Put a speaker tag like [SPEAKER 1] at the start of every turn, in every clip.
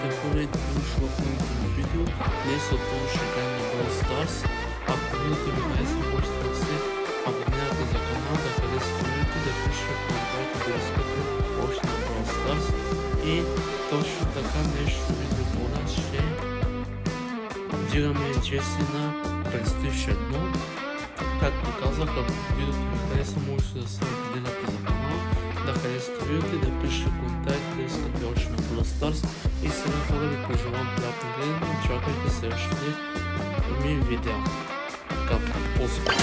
[SPEAKER 1] Добре дошъл в новото видео. Днес отново ще играем на Brawl Stars. Ако видеото ви хареса, можете да се абонирате за канала, да харесате видеото, да пишете в коментарите да искате още на Brawl Stars. И точно така нещо видео по-нас ще дигаме Джеси на Prestige 1. Както казах, ако видеото ви хареса, можете да се абонирате за канала, да харесате видеото и да пишете в коментарите да искате още на Brawl Stars. И сега хора ви пожелавам приятно гледане, очаквайте следващите ми видеа. Така, успех!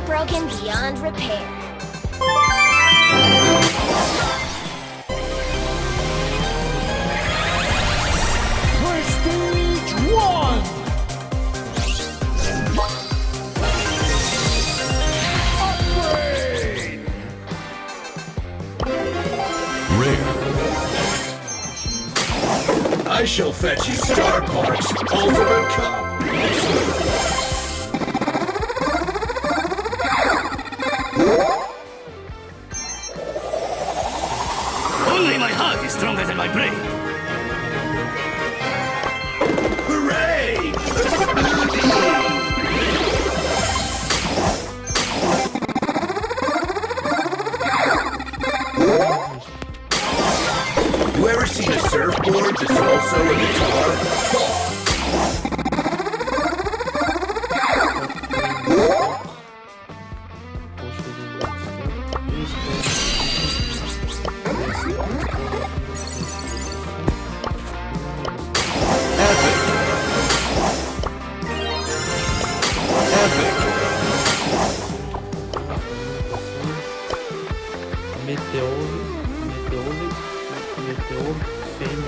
[SPEAKER 2] Broken beyond repair.
[SPEAKER 3] Prestige 1! Upgrade! Rare. I shall fetch you Star Parks Ultimate Cup!
[SPEAKER 4] Only my heart is stronger than my brain.
[SPEAKER 3] Hooray! You ever seen a surfboard that's also a guitar?
[SPEAKER 1] Meteor Fame.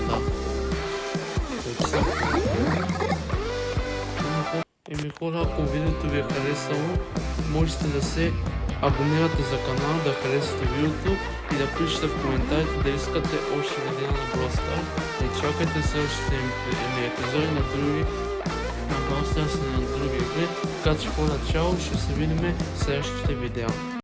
[SPEAKER 1] Да. Хора, ако видеото ви е харесало, можете да се абонирате за канала, да харесате видеото и да пишете в коментарите да искате още видео на Brawl Stars. И чакайте следващите ми епизоди на други на Brawl Stars и на други игри. Така че хора, чао, ще се видим в следващите видеа.